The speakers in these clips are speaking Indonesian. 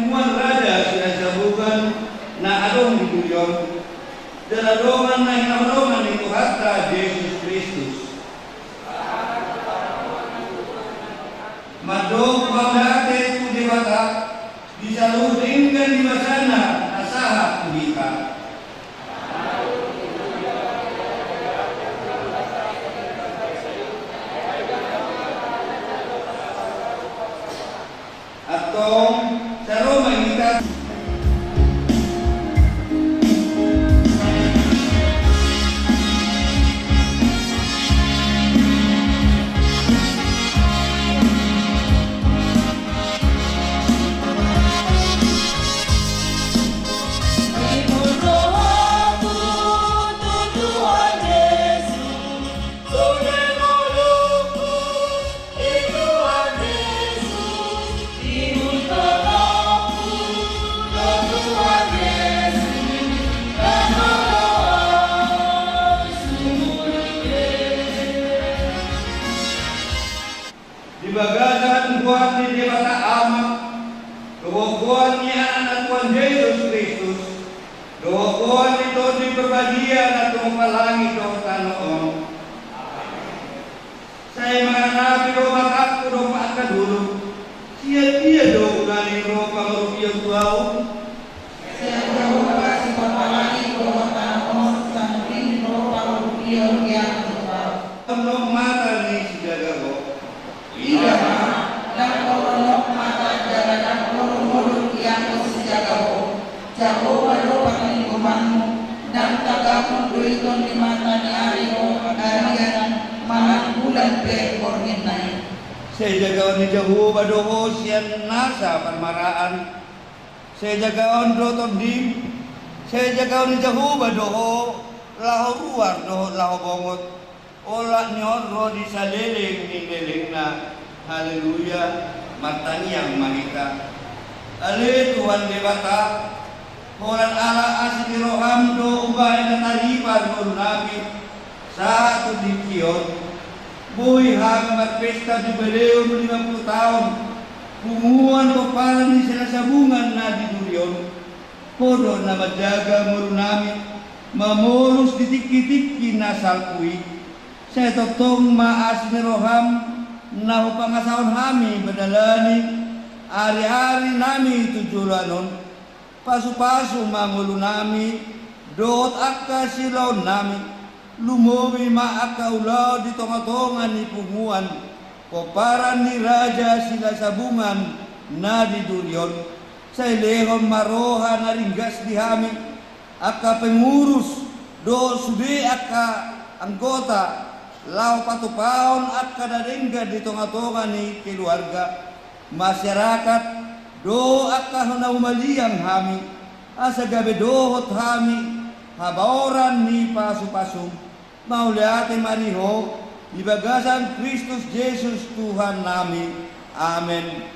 pengumuman raja sila sabugan na adong dituyon. Daladoman na hinaroman ni Tuhata Jesus Kristus. Madog pagdate ku dewata disaludingkan di masana asaha kuhika. Atong saroma kita bagasan buat di dewata amat kewokuan ni anak Tuhan Yesus Kristus kewokuan itu di berbahagia atau mempalangi dosa noon. Saya menghadapi doa aku doa akan dulu sia-sia doa dari roh pengerupian tuau saya doa si mempalangi doa tanah sambil roh pengerupian yang tuau penuh mata ni si jaga iya, dan kalau mata jalan mulut yang sejauh jauh baru pakai lingkunganmu dan tagamu duitun di mata ni arimu arian malam bulan bekornin naik. Saya jagaon ni jauh badoho sian nasa permaraan. Saya jagaon doton dim. Saya jagaon ni jauh badoho lahu luar doho lahu bongot. Olah nyoro di saleleng ni leleng na. Haleluya, matani yang mahika. Ale Tuhan dewata, Tuhan Allah asli roham do ubah na taripan ko nabi sa ato di kiyon. Buhay hang magpesta di Beleo 50 tahun. Kumuhan ko para ni sila sabungan na di Durion. Podo na madyaga mo namin, mamulos ditik-ditik kinasal kuwi. Sa totong maas ni roham, nahu pangasahon kami badalani ari-ari nami tujulanon pasu-pasu mangulu nami dot akka silaw nami lumobi maaka ulaw di tonga-tonga ni punguan koparan ni raja sila sabungan na di Durion sa ilehon maroha na ringgas di hami akka pengurus do sudi akka anggota lau patupaon at kadadengga di tonga-tonga ni keluarga masyarakat do at kahunaumaliyang hami asa gabi dohot hami habaoran ni pasu-pasu mauliate mariho ibagasan Kristus Jesus Tuhan nami. Amen.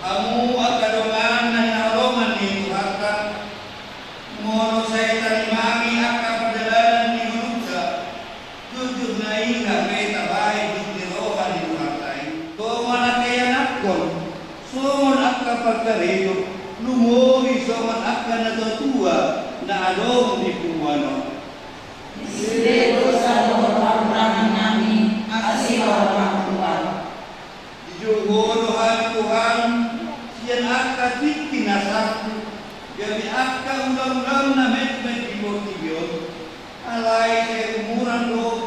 Kamu akan dongan na hinaroman ni Tuhata mono saya tarimami akan perjalanan ni Huluksa jujur na inga beta bahay di rohan ni Tuhata tuman at kayanakon suman akka pagkarido lumuhi suman akka natutua na along di Pumano Isiredo sa orang namin asiwa orang Tuhan Dijugodohan Tuhan siyan akka tikinasakto gabi akka ulang-ulang na met-met ibot-ibot alay sa umuran do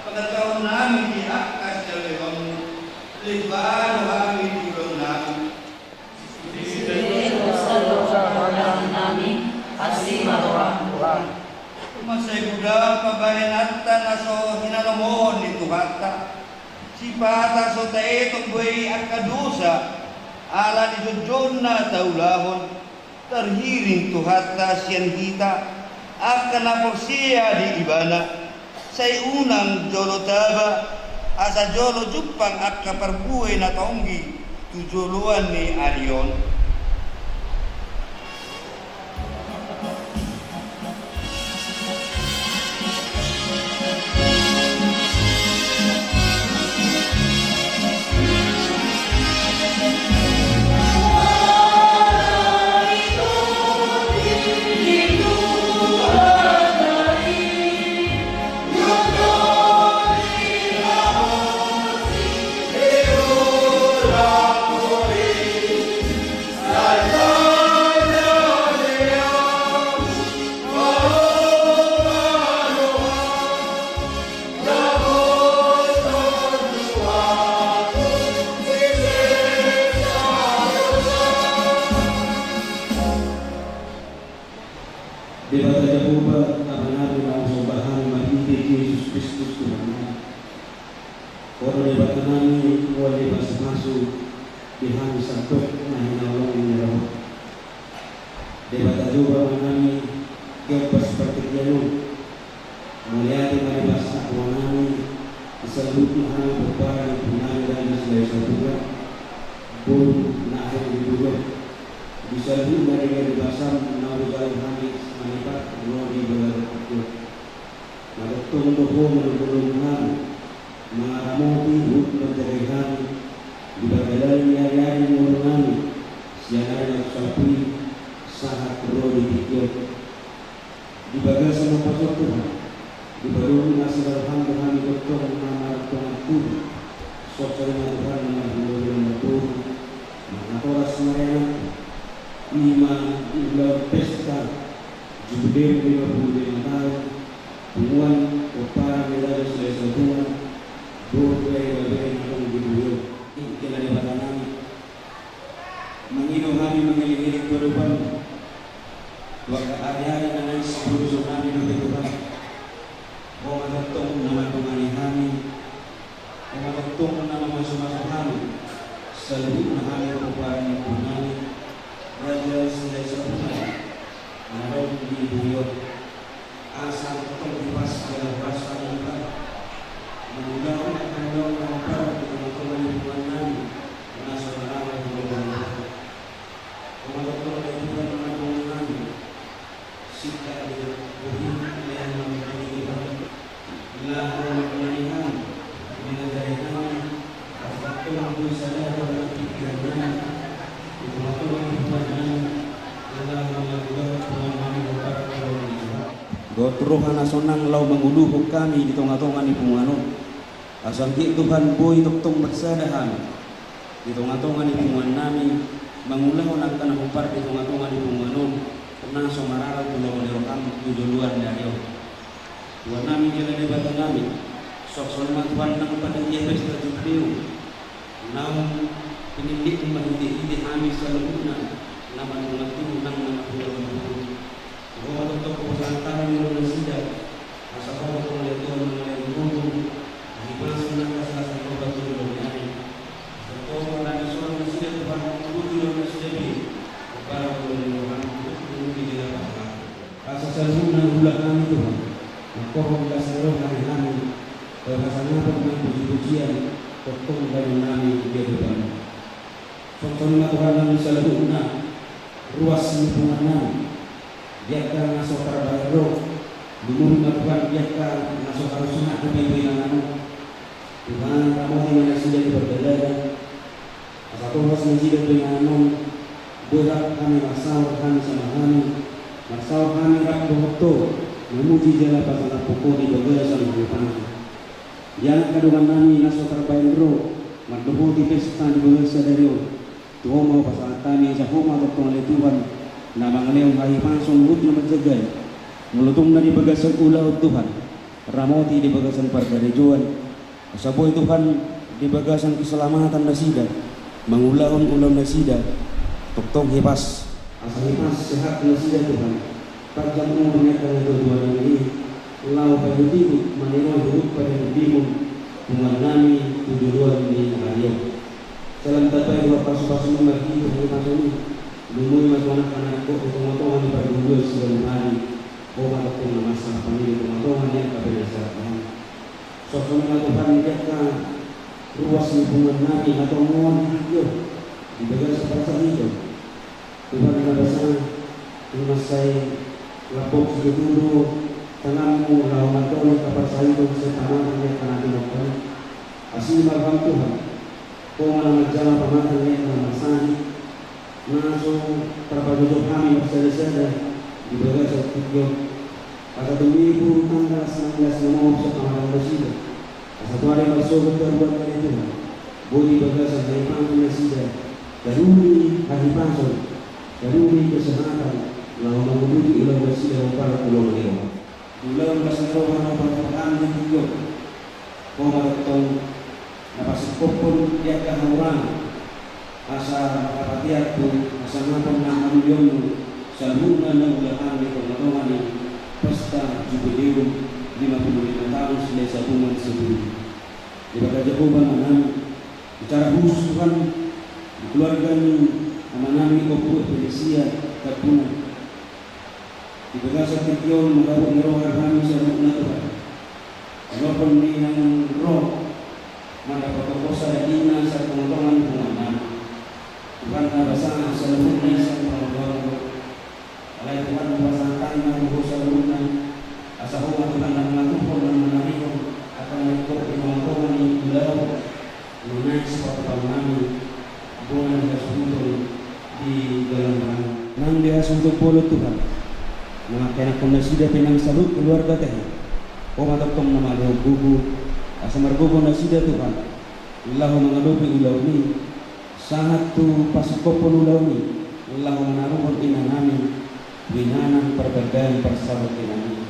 pagkataon namin di akka sa lewang ligbaan o hangin ulang namin Isiredo sa orang namin asiwa orang Tuhan Masay budak pabayan atta na so hinalamohon ni Tuhata si pata so taetong buhay at kadusa ala ni John na taulahon terhiring tuhatta sian kita akan aposia di ibana saya unang jolo taba asa jolo jupang akka perbuai na tonggi tujoluan ni alion. Debata Jehovah nabi na usabahan mahindi Yesus Kristus Tuhan. Koro debata nami wali masuk dihan santok na hinalong nilaw. Debata Jehovah nami kaya seperti dialog. Mulyadi maribasa ko nami isalud na hang berparang punami dan selai satuan pun na ang dibugot. Disalud na rin basam na ugal hangis manipat glory berlaku. Madatong doho menurunkan mengaramoti hut penjagaan di bagian yari menurunkan siaran yang sapi sahat glory dikit di bagian sama pasal Tuhan di baru nasi darham Tuhan doktor nama Tuhan Tuhan sosialnya Tuhan menurunkan Tuhan mengatoras mereka lima pesta jubileu 55 tahun pengumuman upah medali selesai Tuhan doa yang dibuat kita debata nami mengido kami mengiring kehidupan waktu hari-hari dengan sebelum tsunami di Tuhan Oma tetong nama pengani kami Oma tetong nama masuk-masuk kami selalu kami upah yang punani Raja selesai Tuhan Narong di buyot asal tetong dipas dalam rasa muka mengulang akan mengapa dengan lingkungan nami nasional yang berubah mengatur lingkungan mengatur nami sikap dengan buhim yang memiliki lalu pemilihan dengan dari nami akan berusaha dalam pikiran nami mengatur lingkungan nami Gotruhan nasonang lau menguluh kami di tengah-tengah di penguanon asal Tuhan boy tuktong bersadahan di tengah-tengah di penguan nami mengulah onang tanah upar di tengah-tengah di penguanon karena somarara pulau melirokam tujuluan dari Tuhan nami jalan debatan nami sok solma Tuhan nang pada dia pesta jubileu namun penindik mahindi kami selalu nama mengerti nang nama pulau Gua untuk keputusan Indonesia asal kau boleh tuan mengenai hukum di masuk nak salah satu batu dunia ini. Setelah ada seorang Muslim Tuhan menguji Indonesia ini para orang untuk tidak apa. Asal selalu bulan kami Tuhan. Maka kita selalu kami bahasanya pun puji-pujian potong dari kami dia Tuhan. Contohnya Tuhan kami selalu ruas lingkungan kami. Biarkan masuk terbaik Dulu melakukan biarkan masuk harus sunat kepimpinan Tuhan kamu yang sudah berbeda Satu harus menjadi dengan berat kami masal kami sama kami Masal kami rak behoto memuji jalan pasal pokok di bagasan hidupan Yang kedua kami masuk terbaik Mardoho di pesta di bagasan dari Tuhan mau pasal kami Jahoma bertolong oleh Tuhan na mangaleong hahipason hud na magjagal mulutong na di bagasan ulaw Tuhan ramoti di bagasan pardarejuan asaboy Tuhan di bagasan keselamatan na sida mangulahon ulam na sida tuktong hipas asa hipas sehat na sida Tuhan pagjang mo menyakan ito Tuhan ini ulaw payutigo manino hidup pada hidimon tumal nami tujuruan ni ayaw salam tapay wa pasu-pasu na magkito ng pasoni lumui anak-anak ko tumutulungan ni pagdudulo sa lumari o matapong na masa pamilya tumutulungan niya kabilasan. So kung Tuhan ka ruas lingkungan namin at umuwan video ibigay sa perasaan ito. Tuhan nabasa yung masay lapok sa dulo tanang mo lawan ito ng kapasahin ito sa tanang niya kanagin ako. Asin maghang Tuhan kung alam nagdala pamatan niya ng masani na so trabaho kami magsalisada ibigay sa video at tumigo tanggal 19 na mo sa kamarang masida. Satu hari masuk ke ruang itu, boleh bagasan dari panggilan sida, daruri hari pasok, daruri kesehatan, lalu mengundi ilang bersih dan para pulau lewa. Ulang bersama orang pertama yang hidup, komaretong napasok pun dia kan orang, asa kapatiat tu, asa ngapon na amilyon, salungan ng ulahan ni pangalaman ni pesta jubileum 55 tahun sudah sabungan sebelum daripada jawaban anak secara khusus Tuhan di keluarga ini anak ini koput Indonesia terpunya di bagasa ketiong menggabung roh kami serumna Tuhan walaupun ini yang roh mana kosa dan dina serta pengotongan pengaman Tuhan nabasa seluruhnya serta pengotongan alai Tuhan nabasa tanah kosa rumna asa huwa Tuhan na matupo na manahiko akan nagkop imantungan ni Ilaw lunay sa pagpamami buwan ng kasunod di dalam nang dia suntuk polo Tuhan mga kinakonasida pinang salut keluarga teh o mataptong na malihog gugu asa margugo na sida Tuhan Ilaw mangalupi Ilaw ni sangat tu pasukop polo Ilaw ni Ilaw manarupon ina namin winanang perbedaan persahabat namin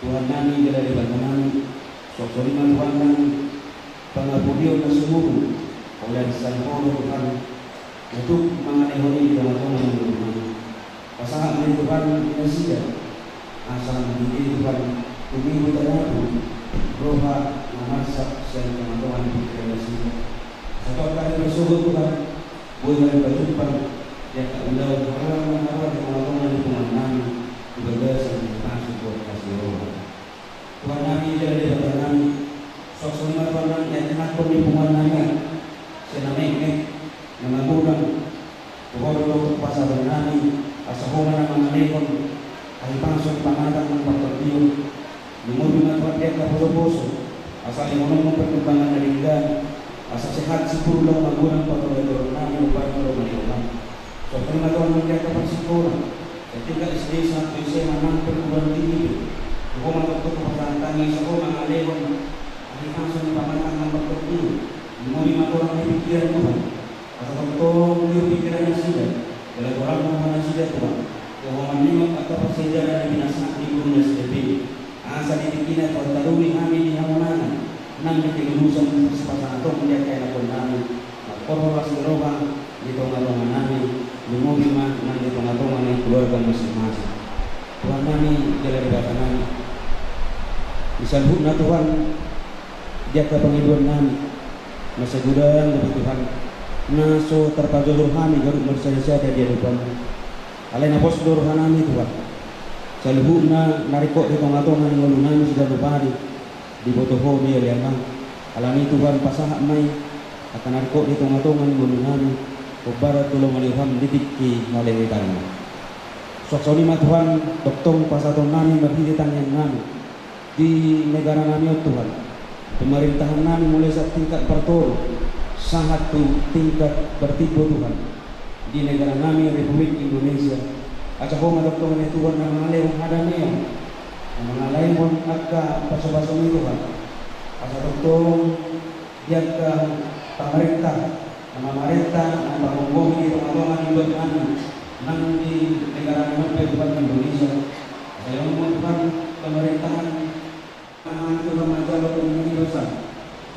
Tuhan nami dari bagaimana sokoliman Tuhan nami pengabudion na sumuhu oleh sanpolo Tuhan untuk menganehoni di dalam Tuhan pasangan dari Tuhan Indonesia asal menjadi Tuhan kumibu tanabu roha memasak dan teman-teman di Indonesia satu kali bersyukur Tuhan boleh berjumpa yang tak ulau orang-orang teman-teman di Tuhan nami bergeser di masuk buat kasih roh Tuhan nami dari Tuhan nami sok semua Tuhan nami yang tengah penipuan nami senamik mengagulang pokok pasal nami asahuman ng mga lekon ay pangsong pangatang ng pagpagdiyo lumubing at pagdiyak na puso-puso asa limunong mong perkembangan na linggan asa sehat siguro lang magulang patuloy namin upang malumaliwan so pangatuan ng diyak kapag siguro sa tinggal isli sa tuisay manang perkulang tingil kung matagto ko pasantangi sa ko mga lekon ay pangsong pangatang ng pagpagdiyo lumubing maturang na pikiran mo asa tagtong yung pikiran na sila dalam orang mana sudah tua, bahwa menengok atau persejarah dari nasak di gunung sedepin. Asal ditikina kau taruni kami di hamunan, nang dikelulusan sepasang atau menjaga lapor kami. Korporas gerobak di tengah-tengah kami, lumubima nang di tengah-tengah yang keluarga masing-masing. Tuhan kami jalan di belakang kami. Disalhut na Tuhan, jaga penghidupan kami. Masa gudang lebih Tuhan. Na so terpajulur kami garut bersaya-saya di hadapan alai na posdor hanami Tuhan salhu na nariko di tengah-tengah ngulu nami sudah lupari di botoho dia liang alami Tuhan pasahak mai akan nariko di tengah-tengah ngulu nami kubarat tulung aliham ditikki ngalewitan sok soni ma Tuhan doktong pasaton nami berhidupan yang nami di negara nami Tuhan pemerintahan nami mulai saat tingkat pertoro sangat tingkat bertipu Tuhan di negara kami Republik Indonesia. Acak ko madoktongan ni Tuhan na mga lewang hadamiyan, na mga laymon at paso-paso ni Tuhan. Asa doktong diag pamarita, na mamarita, na pagunggomi ni pangalaman ni Lord namin nang di negara namin Republik Indonesia. Sa iyong mga Tuhan, pamarintahan ang Tuhan majalok ng mga ibasan.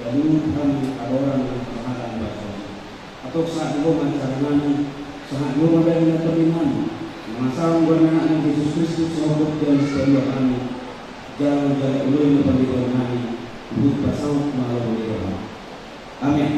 Lalu kami orang mengatakan bahwa atau saat golongan sarana saat golongan dari terliman masalah berkenaan Yesus Kristus sebagai dan sebagai kami jalan-jalan ulun pendidikan kami buat pasal malam ini. Amin.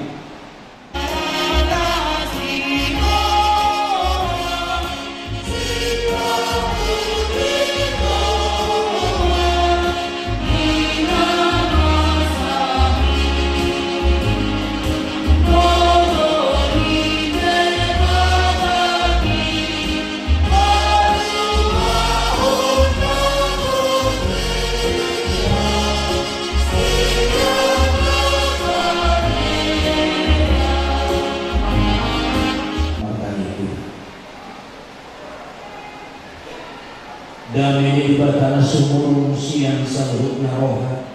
sumurung siang saluhut na roha.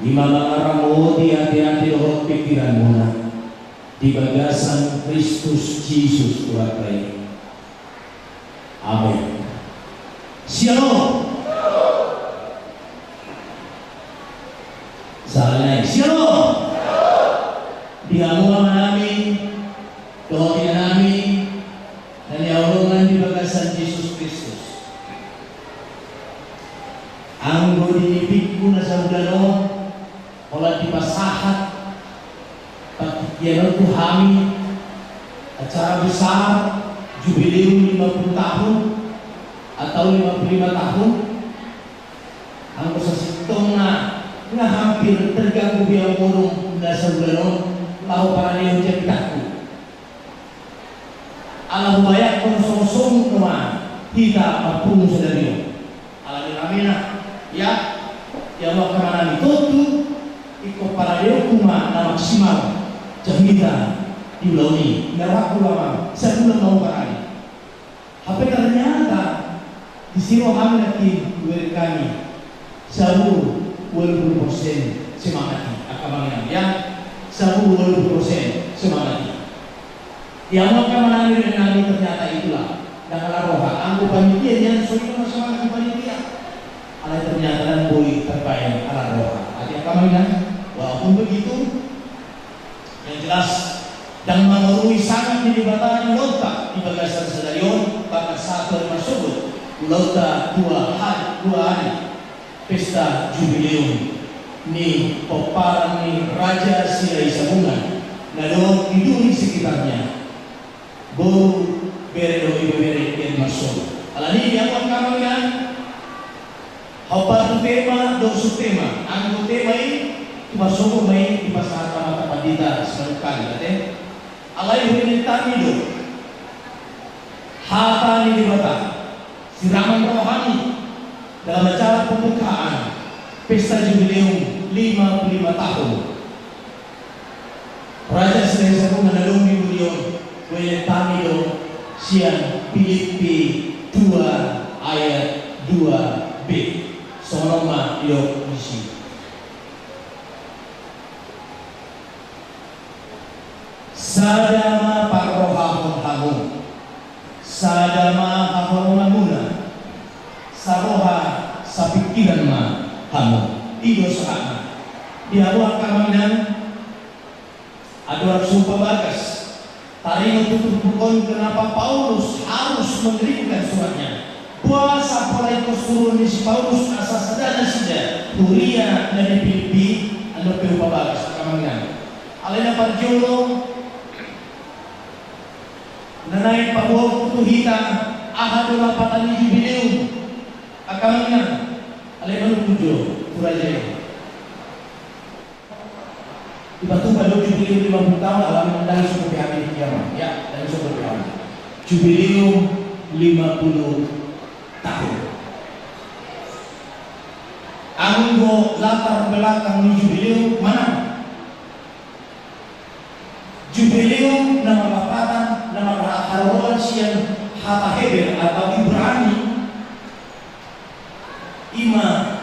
Di malangaramu di hati-hati roh pikiranmu na. Di bagasan Kristus Yesus Tuhan. Amin. Shalom. Salam. Shalom. Dihamuan namin, doakan namin, dan diaulungan di bagasan Yesus Kristus. Anggo dinipikku na sa ugano, olah dipasahat, pagkikyanan ko kami, acara besar, jubileum 50 tahun, atau 55 tahun, anggo sa sitong na hampir terganggu biang murung na sa ugano, lau para niyo dyan takku. Alam bayak konsong kema kita mapung sa dariyo. Alam namin na ya mau kemana itu iko para niyo kuma na maksimal jahita di launi merawat ulama sebulan mau parani. Tapi ternyata di sini kami lagi kami 10% semangati akamang ya 10-20% semangatnya. Yang mau menangani dengan nabi ternyata itulah dan roha. Anggo panitia yang sudah semangat panitia. Alai ternyata dan boy terbayang ala roha. Artinya kami walaupun begitu yang jelas dan mengerui sangat dilibatkan lauta di bagasan stadion bahkan satu masuk lauta 2 hari pesta jubileum. Ni peparan ni raja silai sabungan lalu hidung di sekitarnya baru bere yang masuk alani yang kami apa tema dosu tema anggo tema ini masuk main di pasar mata pandita sekali kate alai ini tamido hata ni dibata siraman rohani dalam acara pembukaan pesta jubileum 55 tahun. Raja Selesa mengalung di Budion, Wele Tamido, Sian Filipi 2 ayat 2b. Sonoma yok misi. Sadama parohahon hamu, sadama hahoronamuna, saroha sapikiran ma hamu. Ido sahana dia buat kaminan ada sumpah bagas tadi untuk bukan kenapa Paulus harus mengirimkan suratnya puasa mulai turun di Paulus asas sadana saja Turia dari Filipi anda berupa bagas kaminan alena parjolo nanai pabuh kutuhita ahadul patani jubileum kaminan alena tujuh Raja dibantu pada jubileum 50 tahun alami dari suku PHP di kiamat ya dari suku PHP jubileum 50 tahun anggo latar belakang di jubileum mana jubileum nama lapatan nama harolan sian hata Heber atau Ibrani ima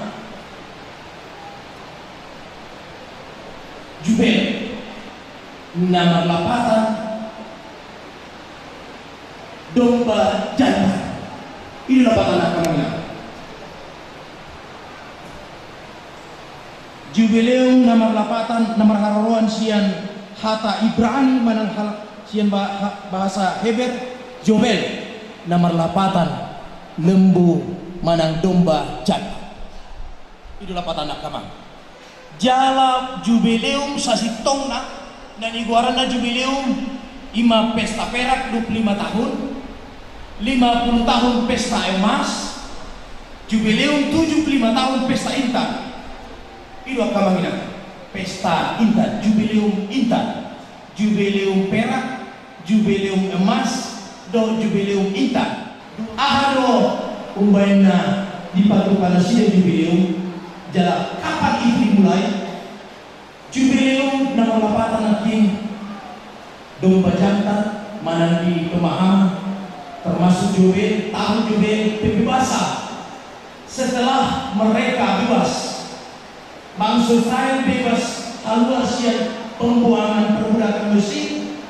Jubel nama lapatan domba jantan ini lapatan akamanya jubileum nama lapatan nama hararuan sian hata Ibrani manang sian bahasa Heber Jobel nama lapatan lembu manang domba jantan itu lapatan akamang jala jubileum sasitong na naniguaran na jubileum ima pesta perak 25 tahun 50 tahun pesta emas jubileum 75 tahun pesta intan itu akamangina pesta intan jubileum perak jubileum emas do jubileum intan ahado umbayna dipatukan sida jubileum jala kapan itu dimulai jubileum nama lapatan nanti domba jantan mana di pemahaman termasuk jubel tahun jubel pembebasan setelah mereka bebas, bangsa Israel bebas haluan pembuangan perbudakan Mesir,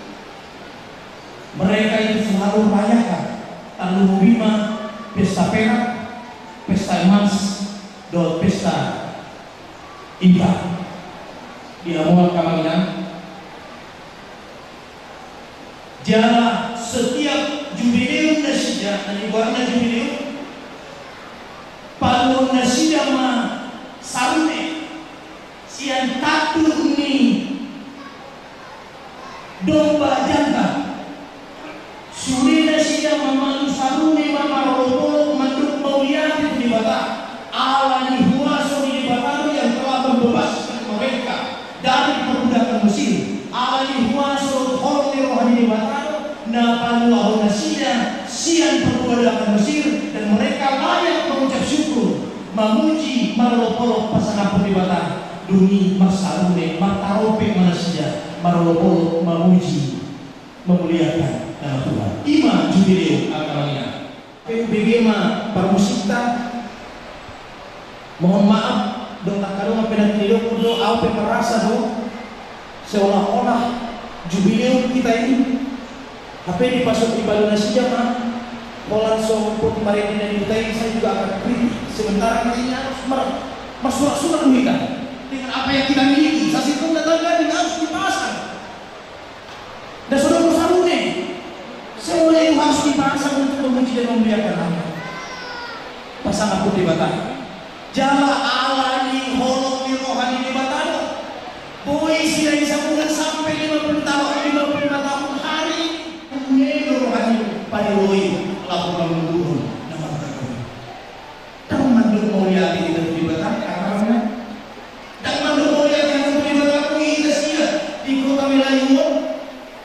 mereka itu selalu merayakan Tanggal 5 pesta perak, pesta emas, dan pesta indah. Di Amuan Kamanginan, jala setiap jubileum nasida, dan ibaratnya jubileum, palun nasida ma sarune, sian tatur ni domba jantan, suri nasida mamalu sarune mama robo manduk mauliat di bata, ala ni huaso di bata yang telah membebaskan mereka dari perbudakan Mesir. Ali huaso horti rohani bataro na panuahu nasida sian perbudakan Mesir, dan mereka layak mengucap syukur, memuji marolopolo pasangan pembebatan duni marsarune martarope manasida marolopolo memuji memuliakan nama Tuhan. Ima jubileo akalanya PUBG ma permusikta, mohon maaf dong takarungan penantido kudo aupe merasa dong seolah-olah jubileum kita ini HP dipasok di balon nasida mah Polan so putih marini dan yutai, saya juga akan kritik. Sementara ini harus bersurat-surat kita dengan apa yang kita miliki. Sasikum dan gading harus dipasang. Dan saudara sarune semua itu harus dipasang untuk memuji dan memuliakan Allah. Pasangan putih batang jala alani holomi rohani di batang. Boy sila disambungkan sampai 50 tahun 55 tahun hari ini rohani pada boy lakukan menurun nama mereka. Kamu mandul mau lihat ini di batang karena dan mandul mau lihat yang di batang ini sia di kota Melayu.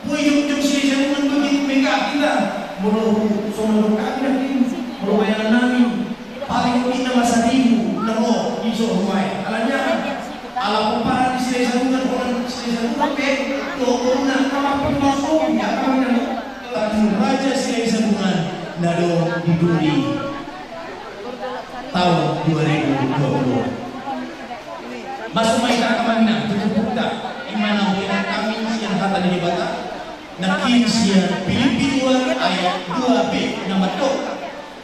Boy jum sila disambungkan begitu mereka kita menurut sono kami merupakan nami paling kita masa dibu namo iso rumai alanya ala pemparah di sini sambungan orang sini sambungan ke tokona nama pemasok ya kami raja sini sambungan nado di Duri tahun 2020 masuk main kamana tutup tak imana orang kami yang kata di bata nakin sia Filipina ayat 2b nama to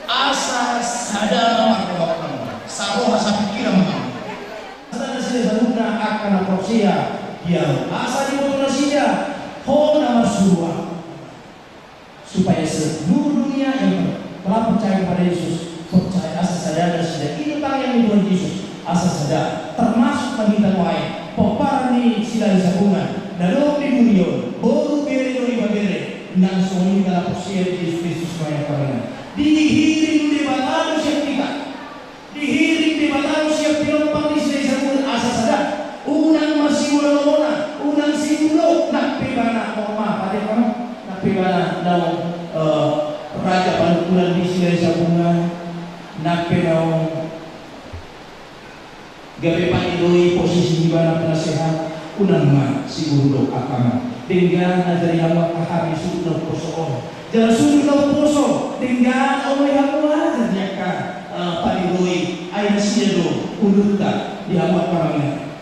asa sadar marwakam saroha sapikiran sadar sesungguhnya akan prosia yang asa di bawah nasida hona masua supaya seluruh dunia yang telah percaya kepada Yesus percaya asa sadar nasida ini tang yang Tuhan Yesus asa sadar termasuk kita wae peparni sila disabungan dalam di dunia baru bere dori babere nang soni dalam prosia Yesus Kristus maya karena dihiring di batang siap kita dihiring di batang siap pinompang di sini sabun asa sadar unang masih wala unang simulo nak pibana koma pada kamu nak pibana dalam raja panukulan di sini sabungan nak pinong gawe panidoi posisi di mana penasehat unang ma siguro akama dengan dari awak kahari sudah poso jalan sudah poso dengan oleh Allah ternyata panidoi ayat sido uluta di awak karangan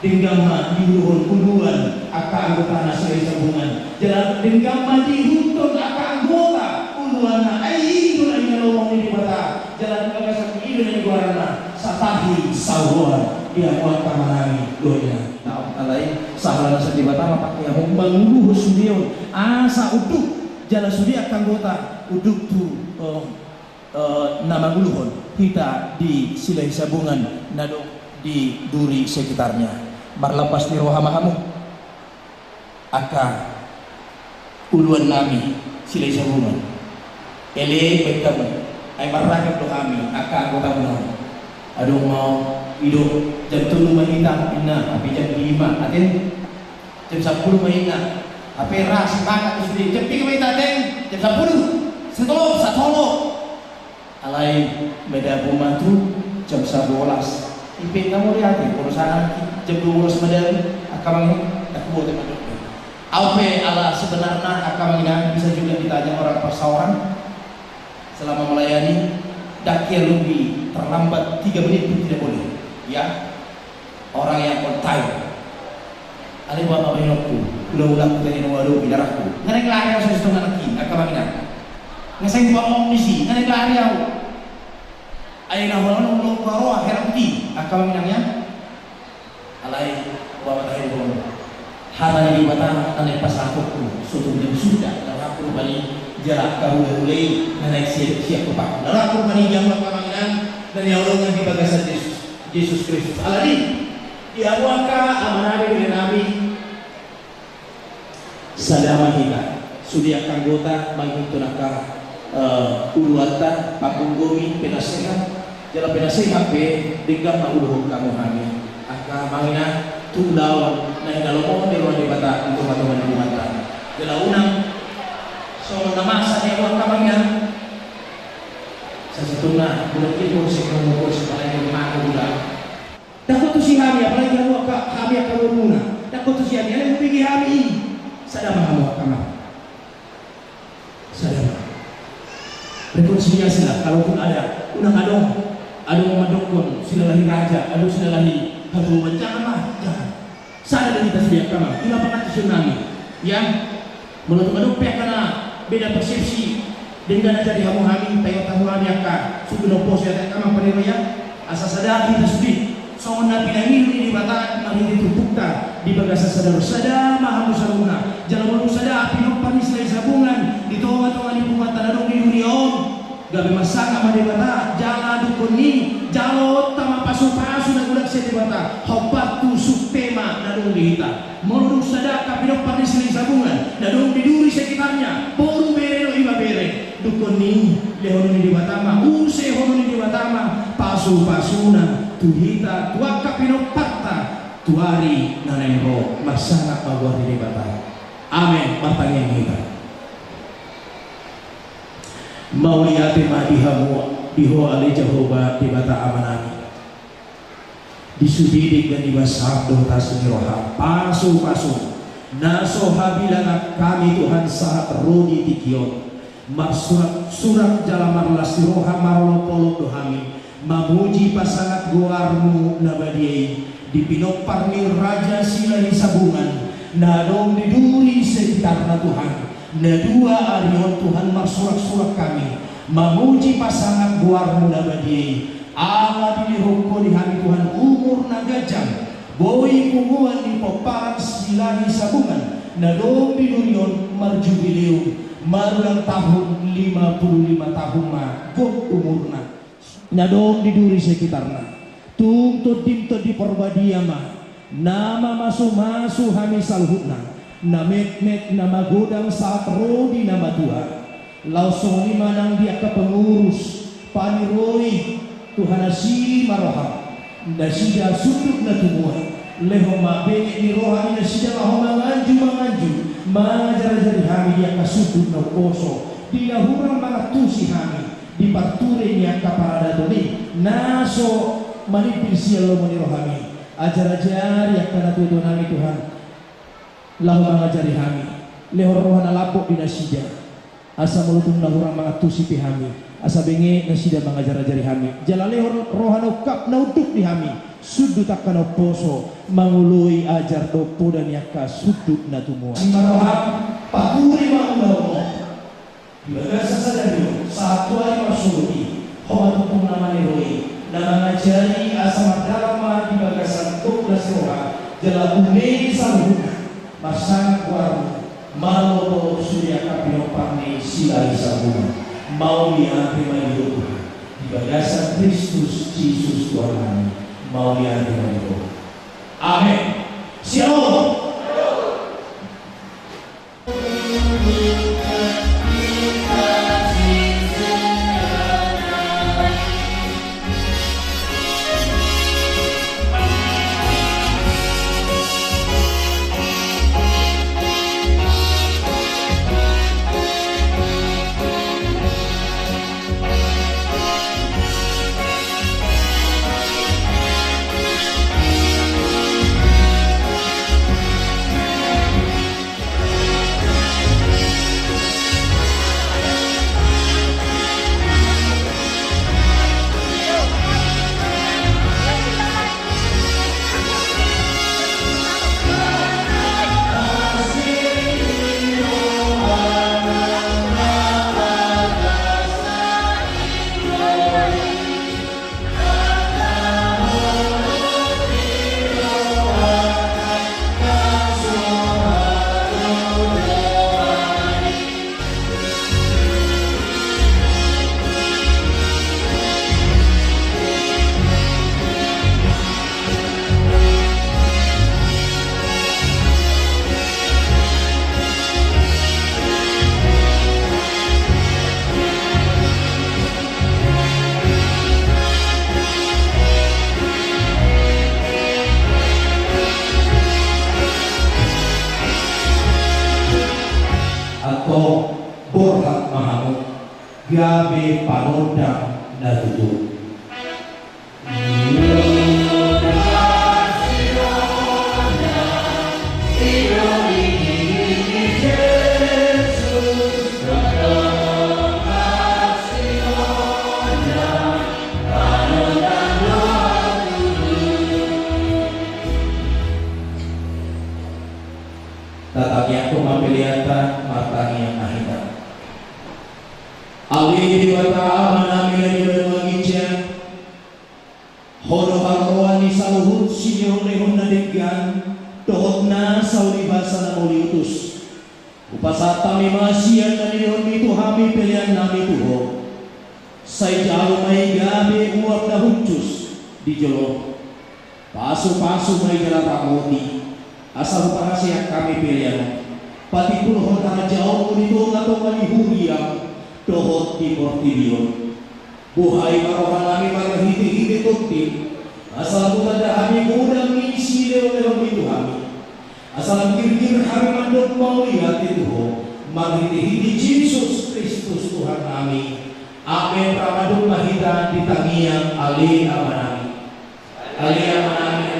dengan ma diuruhun uluan aka anggota nasai sabungan jalan dengan ma dihutun aka anggota uluan ayi itulah yang lorong di bata jalan kagasan ini dari guarana satahi sawon dia kuat kamanani doanya nah alai sahalan sedih batama pakai yang menguluh sudion asa uduk jala sudi akan gota uduk tu nama guluhon kita di silai sabungan nado di Duri sekitarnya berlepas di rohamahamu aka uluan nami silai sabungan ele baikamu ay maragam do kami aka anggota mo aduh mau hidup jam 7 mahina ina api jam 5 atin jam 10 mahina api ras banget sudah jam 3 mahina atin jam 10 setolong satolo alai beda pembantu jam 11 ipin kamu lihat perusahaan jam 12 medali akamang aku buat teman ape ala sebenarnya akamang bisa juga ditanya orang perseorangan selama melayani Dakia lebih terlambat 3 menit pun tidak boleh. Ya, orang yang on time. Ali buat apa inokku? Ulang-ulang kita ini walau bidarahku. Ngareng lari aku setengah lagi. Akamanginan. Ngaseng buat omnisi. Ngareng lari aku. Ayah nahulan ulang baroa heranti. Akamanginannya. Alai buat matahari bono. Hari di batang aneh pas aku suatu jam sudah. Lalu aku balik jarak kau mulai naik siap kepak. Lalu aku balik jam akamanginan dan yang ulungan di bagasan Yesus Kristus. Alai. Ya waka amanari dengan Nabi sadama kita sudia kanggota mangkuntunaka uluata pakunggomi penasehat jala penasehat be digam na uluhong kamu hami aka mangina tundawan na hinalomong di ruang dibata untuk matuman di mata jala unang so namasa ni waka mangina sa situna bulan itu sekromokos palagi mako bulan. Takut tu si Hami, apalagi kamu Hami akan bermuna. Takut tu si Hami, ada yang pergi Hami. Sadama kamu akan. Sadama. Rekonsiliasi lah. Kalaupun ada, ada memadokkan, sila lahir raja, ada sila lahir haruman, janganlah, jangan. Sadar kita sedia kamu. Ila pakat tsunami, yang menutup pihak karena beda persepsi dengan jadi hamu Hami, tayo tamu Hami akan suku nopos ya kamu peniraya asas sadar kita sedih. Soal nabi namilu ini bataan mari ditupukta di bagasa sadar sada mahamu saruna jalan malu sada api nopan islai sabungan di tonga-tonga di bunga tanadong di dunia gabe masaka made bata jala dukun ni jalo tama pasu-pasu na gudak sa di bata hopat tu supema nadong dihita malu sada api nopan islai sabungan nadong diduri sekitarnya boru bere no iba bere dukun ni lehon ni di batama use hono ni di batama pasu-pasuna tuhita tuaka pinopatta tuari nanenro masana bagwa di bata amen matangin kita mauliyati madihamu diho ali Jehovah di bata amanani disudidik dan dibasabdo tasuniroha pasu-pasu naso habilana kami Tuhan saat rodi tikion surat jalamar lasiroha marlo polo dohami mamuji pasangat goarmu nabadiai dipinopar ni raja sila sabungan nadong diduri sekitar na Tuhan na dua arion Tuhan marsurak-surak kami mamuji pasangat goarmu nabadiai ala dilihoko di hari Tuhan umur nagajang boi kunguan di poparan sila sabungan nadong didurion marjubileum marulang tahun 55 tahun ma gok umurna nadong diduri sekitarna tungtut dimto di perbadiama nama masu-masu hami salhutna namet-met nama godang saat rodi nama Tuhan lausong lima nang dia ke pengurus paniroi Tuhan asih maroham nasida suduk na tumuan leho mabenge ni rohani nasida laho manganju mengajar-ajar hami dia ke suduk na koso dia hurang mangatusi hami di parturenya kaparada doni naso manipil sialo menirohami ajar-ajar yang karena Tuhan kami Tuhan lahu mengajari kami lehor rohana lapok di nasida asa mulutun lahurang mangatusi pi kami asa benge nasida mengajar-ajari kami jala lehor rohana kap nauduk di kami sudut akan oposo mangului ajar dopo dan yaka sudut natumua maroham pakuri mangulawo bagasa sadari satu hari masudi homatukung nama neroi dan mengajari asal dharma di bagasan tuklas roha jala umei salhuna masang kuaru malo surya kapinopani silai sabuna mau dianti hidup di bagasan Kristus Yesus Tuhan kami mau dianti hidup amin shalom. gabe parodang na tutu. Tatangnya aku mapiliata matang yang nahita. Ali di bata manami lagi bermangijan. Hono harwani saluhut sinyo lehon na deggan. Tohot na sauli basa na uliutus. Upasata mi masiyan na nilon mi tuhami pilihan nami tuho. Say jalo may gabi uwap na huncus di jolo. Paso-paso may galaramoti. Asal parasya kami pilihan. Pati puluhan na jauh nito nga to malihuriyang dohot di Portillo. Buhay marohan kami marahiti-hiti tukti. Asal putada kami udang inisile o meron itu kami. Asal kir-kir kami mandok maulihat itu marahiti-hiti Jesus Kristus Tuhan kami. Amin ramadung mahita di tangiang ali amanami. Ali amanami.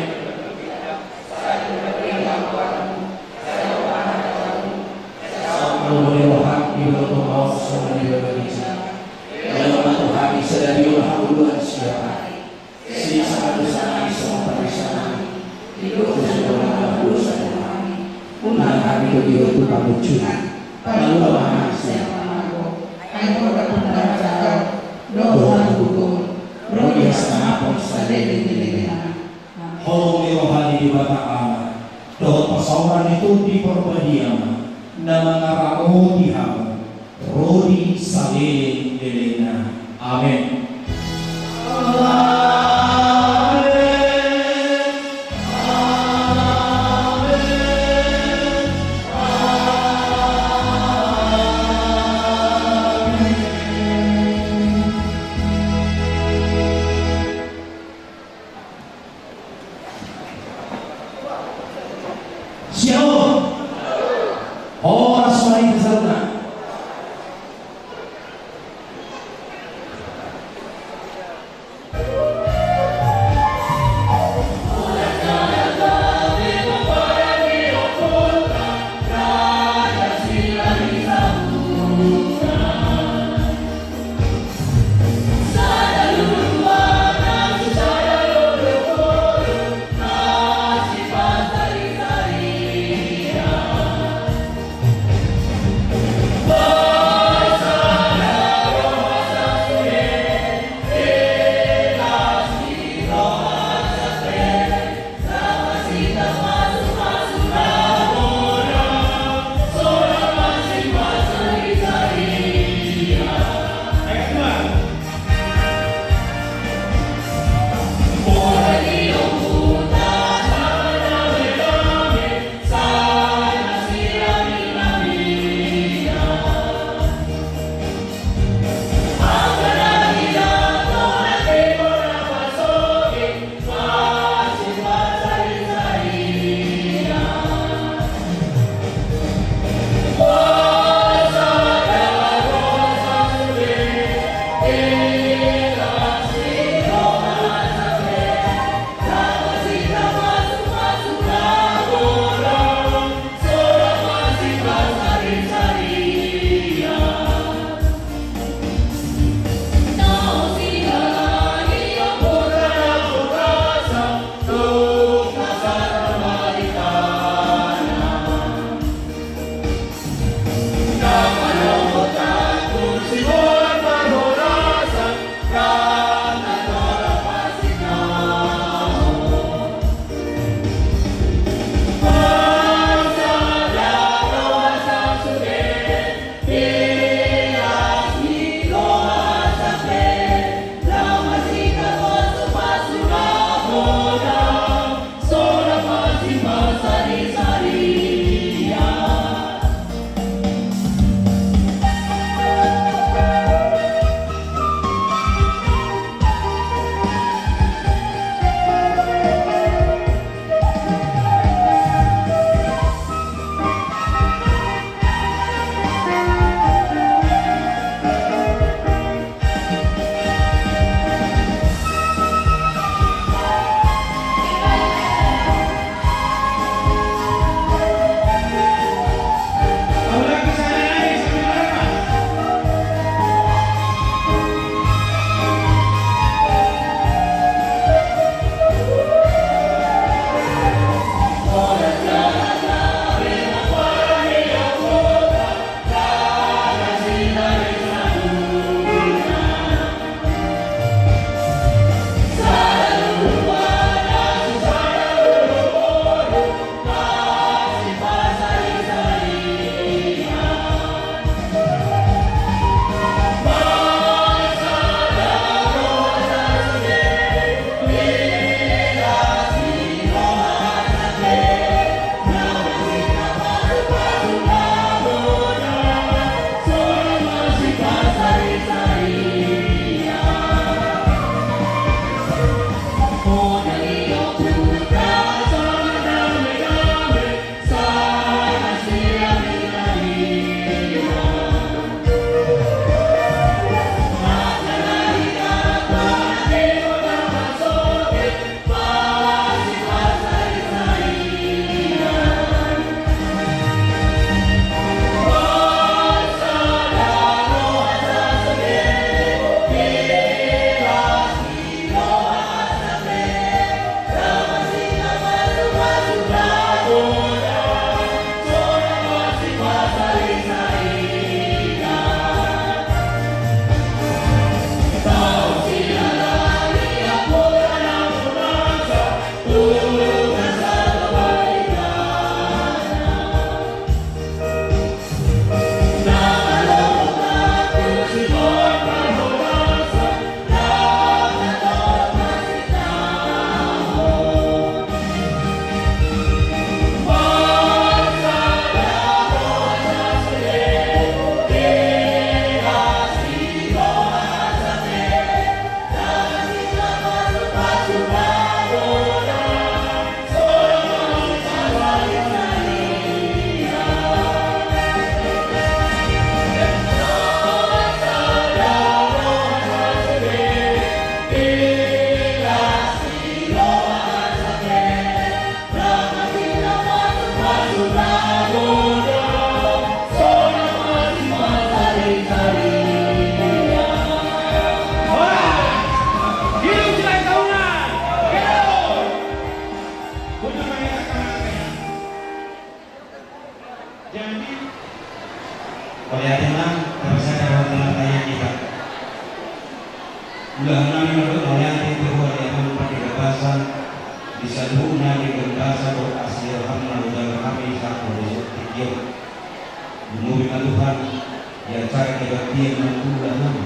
Rohani di bata amat, dohot pasawaran itu di perbadiaman, nama ngaramu di hamu, rodi saling delena. Amin. basa disaluna dengan basa berhasil hamna udara kami satu reseptikio menurut Tuhan ya cara kebaktian mengulah kami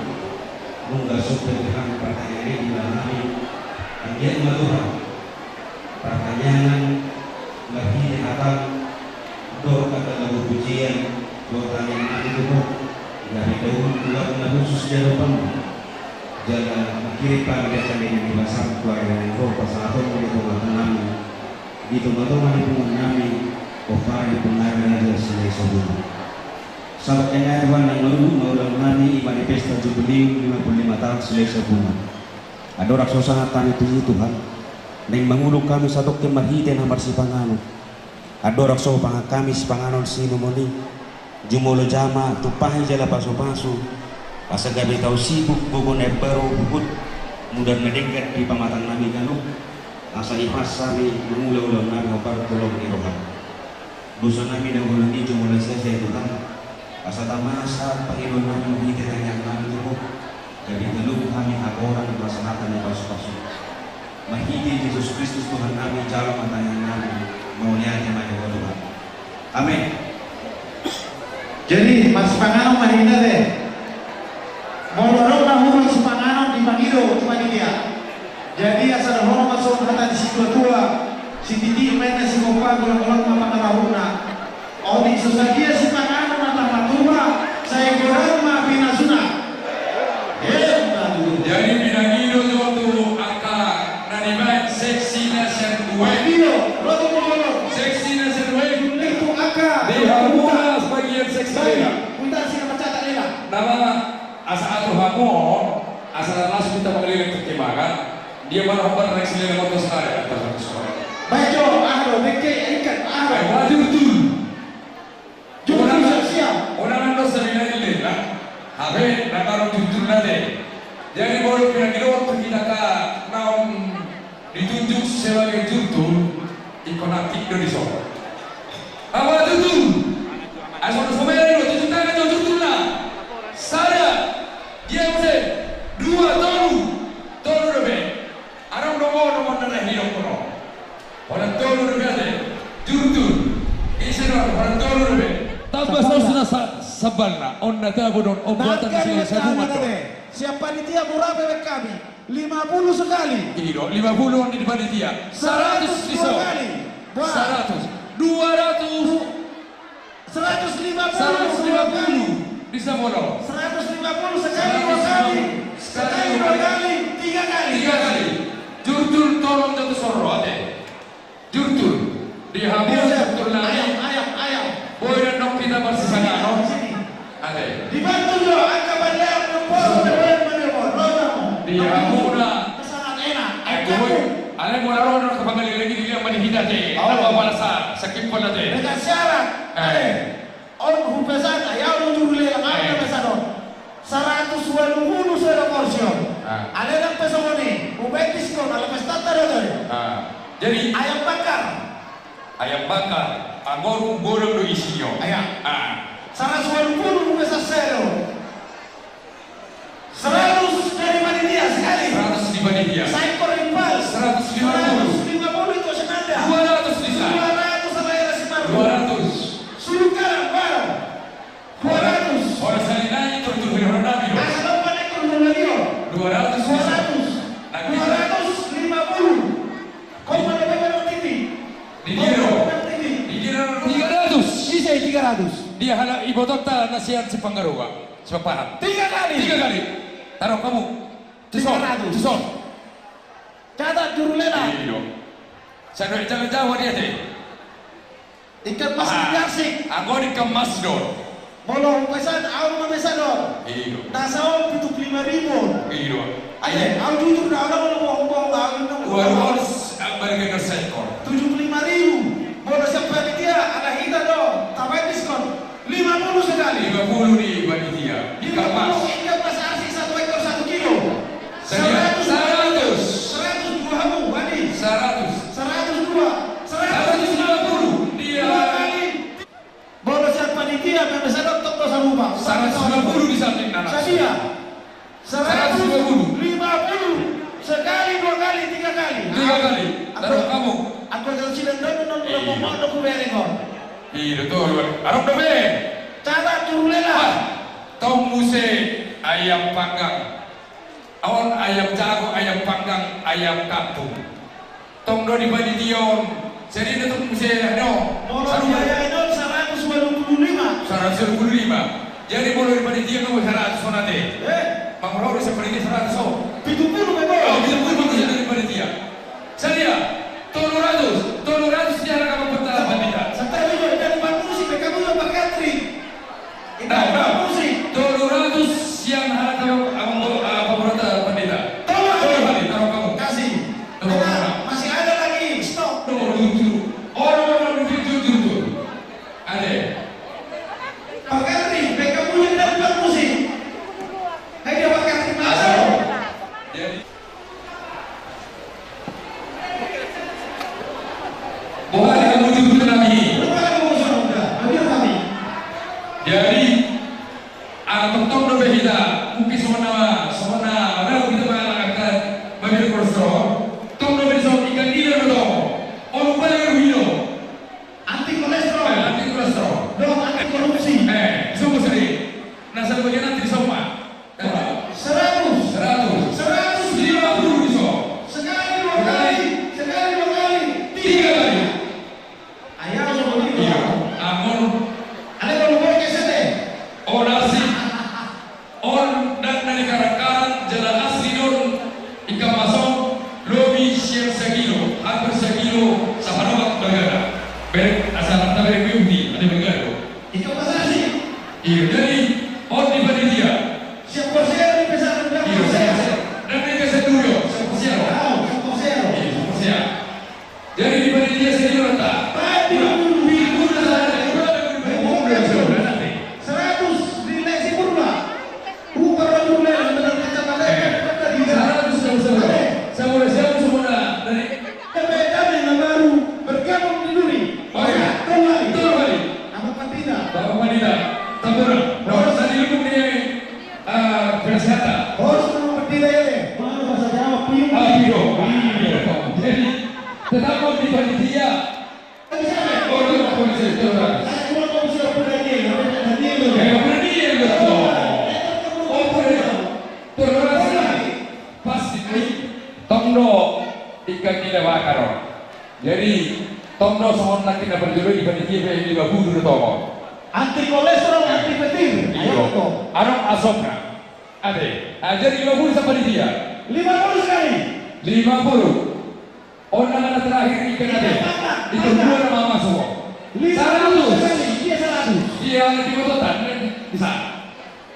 nungga sopir dengan pertanyaan ini kami kajian Tuhan pertanyaan lagi akan dor kata lagu pujian dor tanya itu dari dahulu tulang khusus jalan jalan kiri panggilan ini dibasar keluarga yang kau pasal itu kami di tengah-tengah lingkungan kami ofari pengaruh aja selesai sebelum sahabat yang Tuhan yang lalu maulang kami ibadah pesta jubileum 55 tahun selesai bunga ada orang sangat tanya Tuhan dan mengulung kami satu kemarhiten hamar si pangano ada orang pangak kami si panganon si nomoni jumolo jama tupahi jala pasu-pasu asa gabi tau sibuk bubun baru bukut mudah mendengar di pamatang nami kanu asa ipas kami mengulang-ulang nami opar tolong di rohan dosa nami dan bulan ini jumolo selesai Tuhan asa tamasa panginoon nami menghidran yang nami tubuh dari teluk kami agoran melaksanakan yang pasu-pasu mahidi Yesus Kristus Tuhan kami jalan matanya nami maulianya maju Tuhan amin. Jadi mas panganon mahina deh mau nahurang si panganon di Magido di Panitia jadi asal orang masuk kata di situ tua si titi main si kompa golong-golong mapangarahuna oh di susagia si panganon atau matua saya goreng maafin asuna jadi Pinangido waktu angka nariman seksi nasian dua seksi nasian dua itu angka dihamura sebagian seksi dua punta sih mencatat lela nama asa atuh hamo asa langsung kita mengeliling pertimbangan dia baru hamba reaksi dengan motor sekali atas satu soal bajo ahlo beke ikan ahlo wajib betul jumlah siap orang anda sebenarnya ini lah habe nakaro tutur nade jadi baru Pinangido waktu kita naum ditunjuk sebagai tutur ikon aktif di soal apa tutur asal sebenarnya itu tutur tangan tutur lah sada dia mesti dua tolu lebih orang nomor nana hidup kono orang tolu lebih ada tutur isenor orang tolu lebih tanpa sudah sabarna onna tabudon obatan saya buat siapa panitia murah bebek kami 50 sekali Iyo 50 di panitia 100 iso 100 200 150 bisa mono 150 sekali dua kali tiga kali jurtul tolong jatuh soro ate jurtul dihabis jurtul lagi ayam boy dan dok kita bersisanya no ate dibantu lo angka bandar nombor dihabuna sangat enak boy ale mo laro no kapangali lagi dia mani hidate apa balasa sakit pala te dengan syarat orang hupesan ayaw lo jurule ang amna pesadon 120 sudah portion ale lang peso mo ni ubetis ko na lepas tata jadi ayam bakar agor borong do isinyo ayam 120 pesa zero 100 dari panitia sekali 100 di panitia Saikor impal 150 itu senada 200 bisa 200 sama era si Marco 200 Sulukar baru 200 orang salinanya turun orang nabi asal panek kurunganio 200 bisa 250 kau mana beberapa titik di Giro 300 bisa 300 dia halak ibu dokter nasihat si Panggaruga sepaham 3 kali taruh kamu tusol catat jurulela iya saya jangan jauh dia deh ikan mas biarsik aku dikemas dong molong pesan awal memesador iya nasawal pituk 5.000 iya ayo awal jujur dah awal bohong awal harus bagi sekor 75.000 bola sampai dia ada hita dong tambah diskon 50 sekali 50 di panitia dikemas ikan mas arsik 1 ekor 1 kilo 100 100 buahmu Wadi 100 102 150 dia bola siap panitia memesador tok dosa rumah 150 di samping nanas Sadia 150 50 sekali 2 kali 3 kali. Taruh kamu. Aku akan sidang dan mau aku berengor. Iya betul. Arab dobe. Cara curulela. Tong muse ayam panggang. Awan ayam jago, ayam panggang, ayam kampung. Tong do di Badition. Jadi itu muse no. Mono biaya itu 125. 125. Jadi boleh di Badition kamu 100 sonate. Pangurau seperti 100. 70 bego. Oh, 70 bagus dari Badition. Saya 300 sejarah kamu betah Bandita. Setelah itu dari Bakusi, kamu yang pakai tri. Nah, Bakusi. 300 yang harap kamu apa berita Bandita. Taruh kamu. Kasih. Taruh kamu. Masih ada lagi. Stop. Tuh. Orang jujur. Ada. Pakai tri, kamu yang dari Bakusi. Hai dia pakai tri masuk. Jadi bukan kamu jujur lagi. Jadi anak tong do behida mungkin semana ada kita mengangkat bagi kolesterol tong do behida ikan dia do orang paling ruino Anti kolesterol. Dong anti korupsi. semua sering nasa bagian nanti semua 100. 150 bisa Sekali dua kali. 3 kali. Ayah seperti itu. iya amun Ada kalau boleh kesete. orasi on dan dari karan jalan asli don ikan masuk lobi siang segilo hampir segilo sahabat bergada berek asal tak berek biuti ada bergada Itu pasal sih. iya jadi on di Panitia Siap korser di pesan iya saya dan mereka setuju siapa iya jadi di Panitia segilo letak 100 nilai si purba. Bukan dulu benar kecamatan. saya boleh siapa semua dari Beda dengan baru bergabung di Duri. kembali Apa Pantina? Bapak Panita Tambora nomor tadi lu punya kesehatan Harus berdiri ya. Mana bahasa Jawa piung. Ayo, jadi tetap di Panitia orang polisi itu Saya cuma mau sudah berani. berani ya betul. Oh boleh. Terus pasti tongdo ikan tidak bakar. Jadi tongdo semua nak kita berjodoh di Panitia di Babu dulu tomo. Anti kolesterol, anti petir. Iyo, arong asokna. Ade, jadi 50 sama Panitia. 50 sekali. 50. Orang anak terakhir ikan ada. Itu dua nama semua. 50 sekali. Dia 100. Dia di Kototan bisa.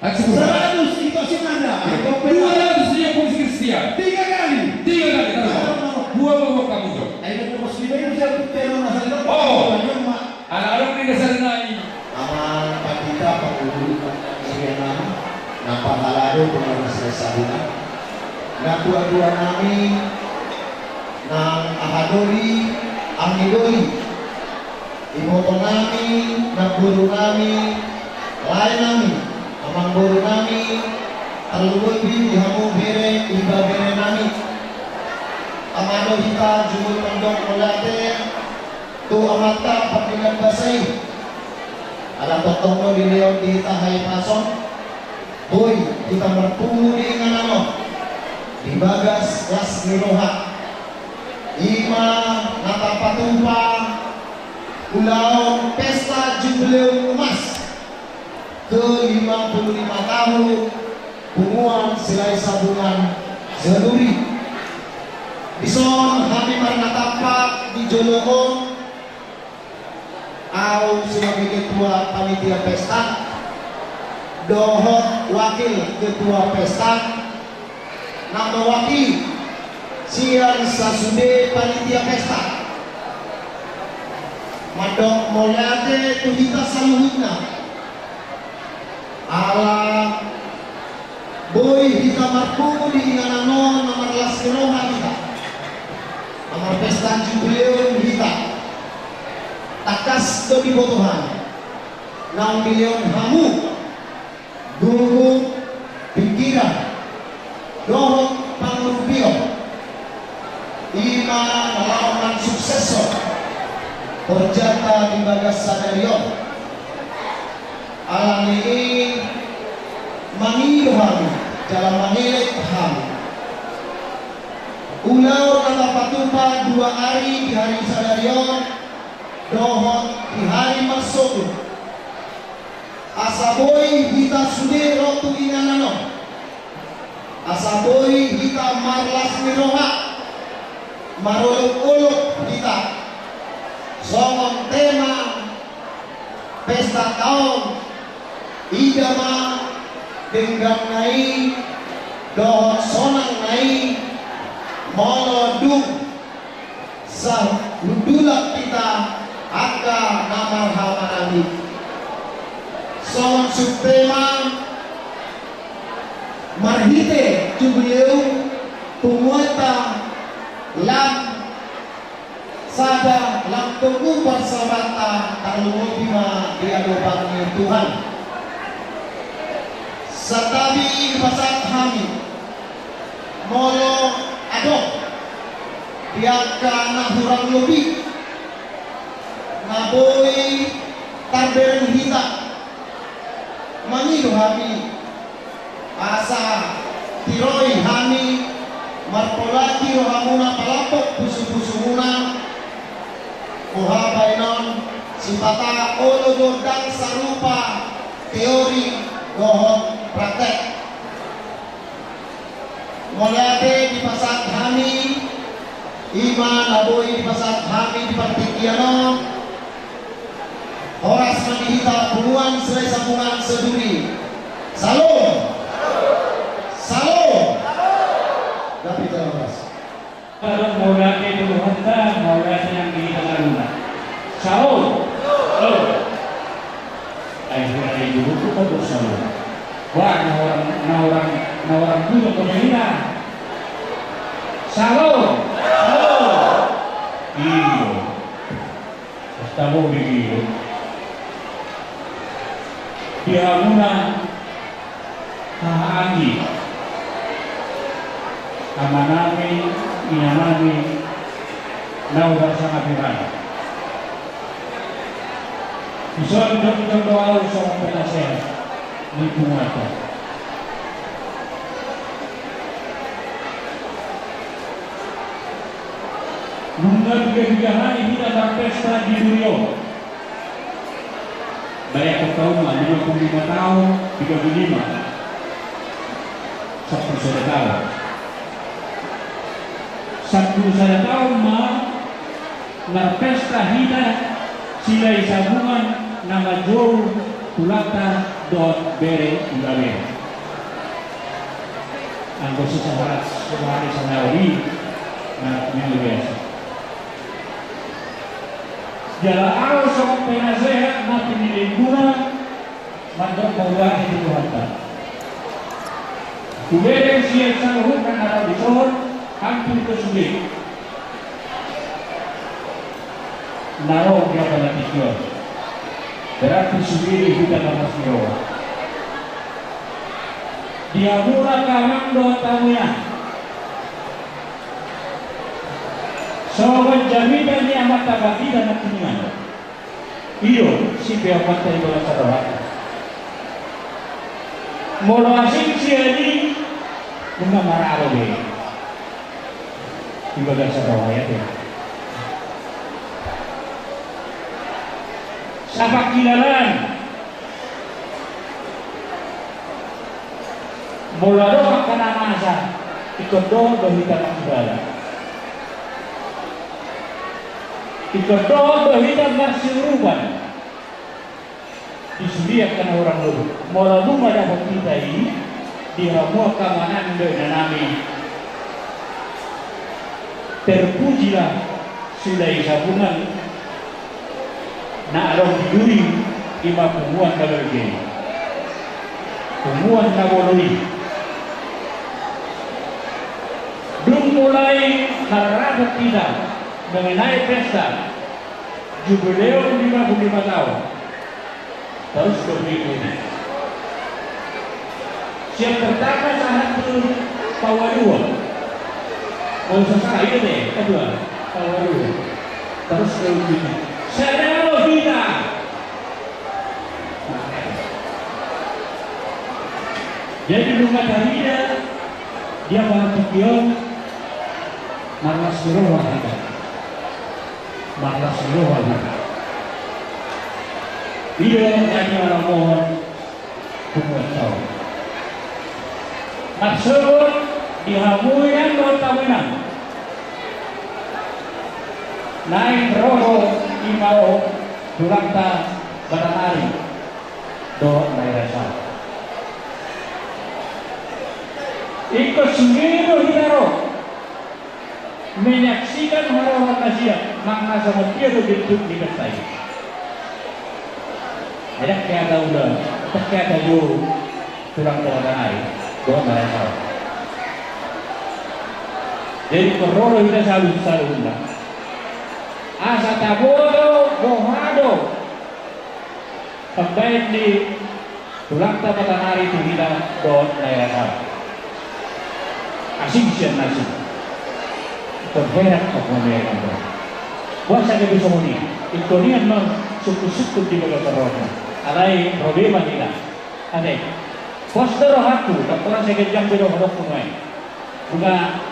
100 itu sih ada. 200 dia polisi Kristian. 3 kali. 3 kali tahu. 2 bawa kamu tuh. Ayo muslim itu saya putih masalah. Oh. Anak-anak ini dasar naik. Aman Pandita Penggulu Sirena Nampak halado pengawas sabuna Nang dua-dua nami Nang ahadori Amidori Imoto nami Nang guru nami Lain nami Amang guru nami Terluwi dihamu bere Iba bere nami Amado hita jumul pendok molate Tu amata pagdilan basay Alam totong no di leon di tahay pason Boy, kita bertemu di Nganano Di Bagas Las Niroha Ima Natapatumpa Ulang Pesta Jubileum Emas Ke-55 tahun Punguan Silai Sabungan Zeduri Bison Hamimar Natapak di Joloong Aku sebagai ketua panitia pesta, Dohot wakil ketua pesta, nama wakil Sian Sasude panitia pesta, Madok Molyate Tuhita Saluhutna, Ala Boy Hita Marpuku di Inganano nomor Laskeroha kita, nomor pesta Jubileum Hita. Takas do dibotohan 6 milyon hamu Dugo pikiran Dohot Pangrupio Ima melawan suksesor perjata di bagas sadarion alami mangidohan dalam mangilit ham ulau kata patupa 2 hari di hari sadarion dohon di hari masuk asaboy kita sudah rotu inanano asaboy kita marlas miroha maruluk-uluk kita songong tema pesta tahun idama dengan nai dohon sonang nai molodung sah ludulak kita angka namar hamanami songong subtema marhite jubileu penguata lam sada lam tunggu bersabata kalau bima diadobangi Tuhan satabi pasat hami molo adok biaka nahurang lebih naboy tarberen hita mangido hami asa tiroi hami marpolaki rohamuna palapok busu-busumuna muhabainon sipata olo jodang sarupa teori gohon praktek mulai di pasat hami iman aboi di pasat hami di partikiano horas manihita puluhan selai sambungan seduri salam salam tapi terus kalau Maulana itu Tuhan Maulana yang di dalam Saul akhirnya itu kita bersama wah orang dulu pemerintah Saul iyo estamos viviendo dia muna haangi amanami inamami naura sangat berat bisa untuk doa sama penasehat lingkungan Nunggal kegiatan kita berpesta di dunia banyak tahun 55 tahun 35 satu tahun berpesta kita sila isabungan nama jauh tulata dot bere ulawe anggo sesaharat sehari sanawari na biasa jala araw sa penasehat na pinilinguna mandang maulah itu Tuhan kubereng siya sa hukan araw ditohon hampir ke sulit naro dia pada tidur berarti sendiri kita dapat nyawa dia mula kamang doa tamunya soal jaminan ni amat tabati dan kuningan iyo si peapat tayo wala sa rawat mula asing siya ni mga mararo eh ibaga sa rawat eh sa pakilalan mula doon ka na masa ikot doon bahita ng ibala ikot doon bahita marsiruban disediakan orang lalu mula doon dapat kita ini diramuah keamanan na namin terpujilah sudah isabungan na along diduri ima pumuan na lalagay pumuan na waloi doon mulai harap kita mengenai pesta jubileo 55 tahun terus begitu siap pertama saat itu pawadua Oh, sesalah itu deh, kedua. Terus ke ujungnya. Saudara kita. Jadi bunga Darida dia berpikir marlas biru wahida. Marlas biru wahida. Dia hanya orang mohon kumutau. Maksud dihamuyan do tawinan. Naik roho imau duranta batanari do nairasa. Ikut sendiri hidaro menyaksikan orang manusia makna sama dia itu di betai. Ada kaya udah, kaya tahu kurang batanari do nairasa. Jadi kororo kita selalu undang. Asa tabodo bohado pembaik di tulak batanari itu kita do nairasa. Asing siya nasi. Terherak ako meron ko. Buwan sa gabi sa muni. Ito niyan man sukusukod di mga karoon. Alay problema nila. Ane. Postero haku. Kapura sa gajang biro harap kumay.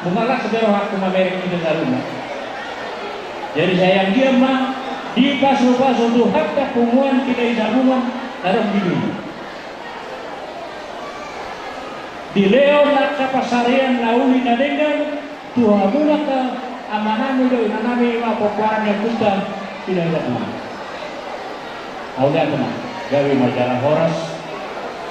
Bungalak sa biro haku mamerek kita sa rumah. Jadi sayang dia mah di pasu-pasu untuk hakta kumuan kita sa rumah dalam hidup. Di leon at kapasarian lauli na dengan Tuhan mula ka amanami do inanami mapapuan yang kita tidak lakukan. Aulia tenang, gawi majalah horas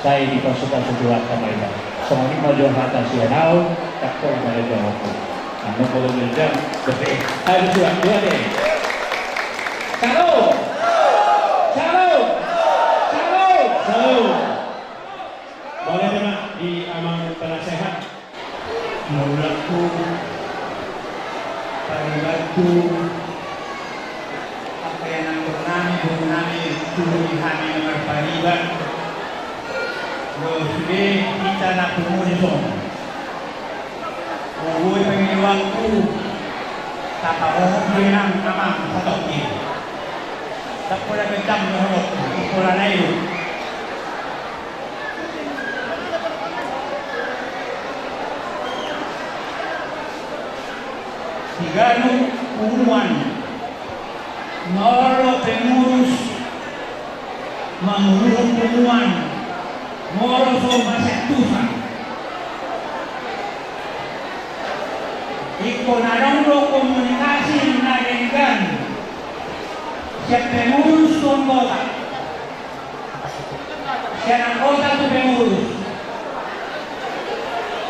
saya di pasukan sejuat sama itu. Semuanya majulah hata sianau takut pada jawabku. Kamu kalau berjam betul. Ayo sudah dua deh. Salam, salam, salam, salam. Boleh teman di amang penasehat mulaku paribatku apa yang aku nami tulihan yang berparibat sudah kita nak pemulisan Uwe pengiriwanku tapa ohok benang amang satoki tak pula kencang mohok ukuran ayu Tigano umuan moro pengurus mangurung umuan moro so masektusan iko narongro komunikasi nagengan siya pengurus tuan kota siya ng kota tu pengurus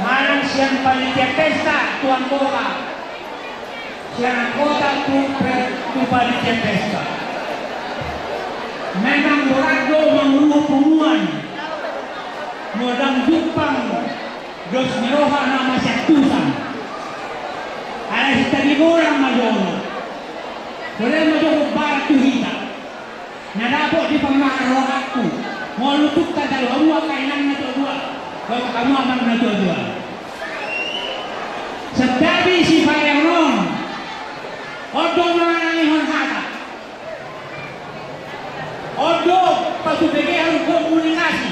manang siyang panitia pesta tuan kota siya kota tu panitia pesta. Memang dorado mangulu pumuan. Modang Jepang dos meroha nama sektusan. Ada kita digorang majono. Boleh majono batu hita. Nadapok di pangmaro aku. Mau lutuk kada dua kainan na dua. Kalau kamu aman na dua. Setabi si Fayaron. Odo manangihon hata. Odo pasubegehan komunikasi.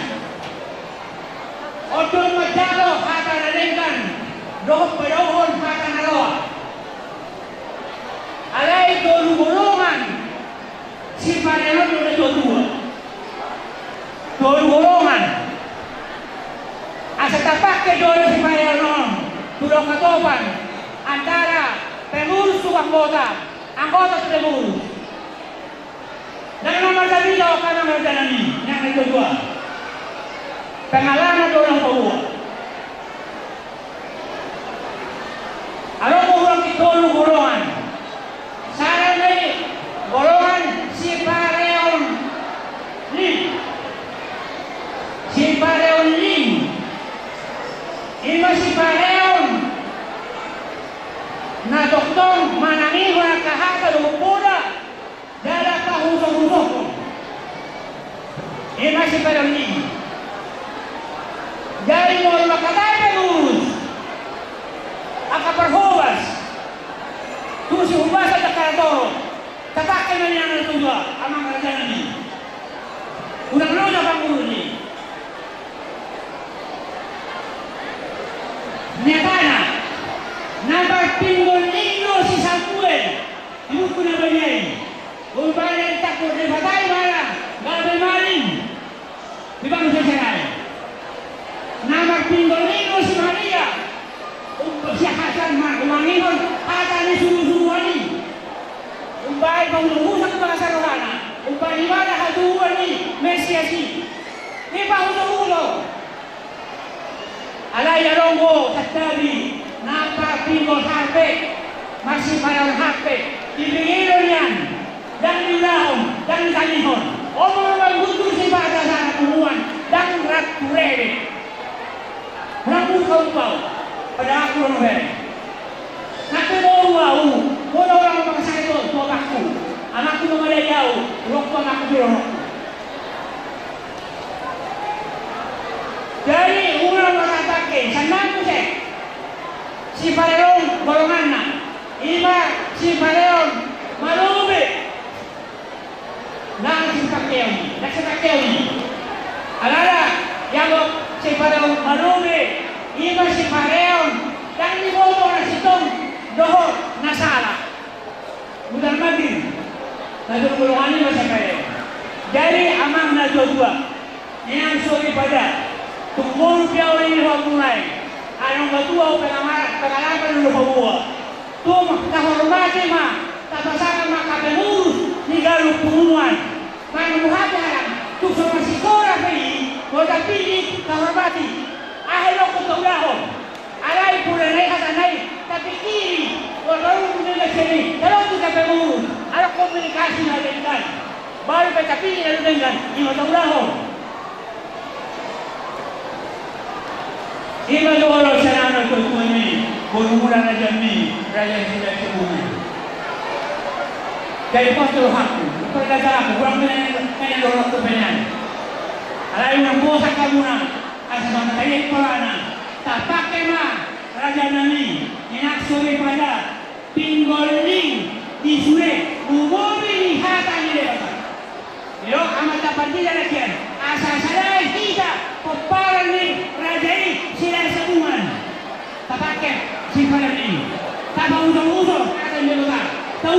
Odo majalo hata nalengan. Doh pedohon hata naloa. Alay golongan. Si Fayaron udah dua. Golongan. Asa tapak ke dolo si Fayaron. Tulong katopan antara pengurus anggota sudah mengurus. Dan nomor tadi jauh karena menjalani yang kedua pengalaman orang tua. Kalau orang itu golongan, saran dari golongan si Pareon Lim, ini si Pareon. Na doktor manangiwa kahata lumupura dala kahusong-husong masih pada ini dari mau makatay lurus akaparhubas toro. Tapake man yang natuwa amang kerajaan ini. Unang loja pangguru ini. Nyatana, nampak pinggul Indo si Samuel, ibu kuna banyai. Umpanya takut dibatai malah, gabe maling. Di bang seserai. Nampak pinggul Indo si Maria. Si Hasan mak umanginon, Hasan ni suruh-suruhani. Umpai pangulusan ke bahasa rohana. Umpai ibadah haduan ni Mesiasi. Ni pangulusan. Alay Arongo tatabi nampak pinggul HP masih parang HP ibigilon yan dan nilahon dan kanihon omong gusto si bata sa kumuhan dan rat kurere ramu kaupaw pada aku novel nakumawa muna orang makasakito to aku anakku namalayaw rokko anakku birok dari ulang mengatakan senang musik si Pareon golongan na iba si Pareon malube nang si kakeo ni alala yago si Pareon malube iba si Pareon dan ni boto na sitong doho nasala mudah magin na golongan ni masa Pareon dari amang na dua yang sorry pada tungkol piaw ini mulai anong batuaw pengalaman ng lupabuwa kahormati tapasakan makapemurus ni galuk pungumuan manuhati halang tukso masikora pili modapili kahormati ahelo kutulahon alay pulanay kasanay tapi kiri baru punya sini kalau kita pemurus ada komunikasi na dengan baru petapili na dengan imatulahon Ima lolo sanano ko kuni, burumula na jami, raya sila kuni. Jadi pastor hakku, perkata aku, kurang kena lolo ko penan. Alai una posa kamuna, asa mana tayo kolana, tapake ma, raja nami, enak sore pada, pinggol ning, disure, umobi ni hata ni lewat. Yo amat dapat tidak lagi, asa sadai kita, peparan ni, raja ini, sila tapakan si Pareon ini. Tanpa usah-usah akan dilakukan. Tahu